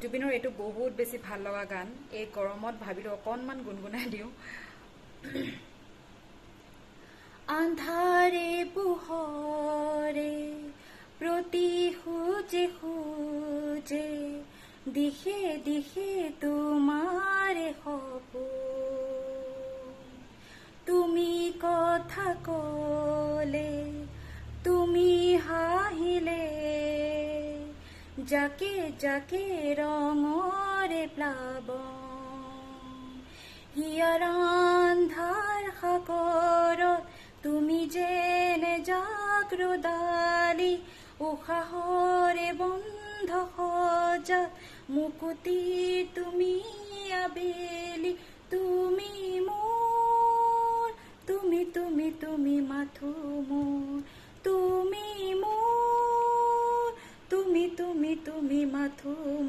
জুবিনৰ এইটো বহুত বেছি ভাল লগা গান। এই গৰমত ভাবিলোঁ অকণমান গুণগুণাই দিওঁ। আন্ধাৰে পোহৰে প্ৰতি খোজে খোজে দিশে দিশে তোমাৰে সপোন। তুমি কথা ক'লে তুমি হাঁহিলে জাকে জাকে ৰঙৰে প্লাৱন। হিয়াৰ আন্ধাৰ সাগৰত তুমি যেনে জাগ্ৰদালি উশাহৰে বন্ধ সজাত মুকুতি তুমি আবেলি। তুমি মোৰ তুমি তুমি তুমি মাথো মোৰ তুমি মোৰ তুমি তুমি তুমি মাথো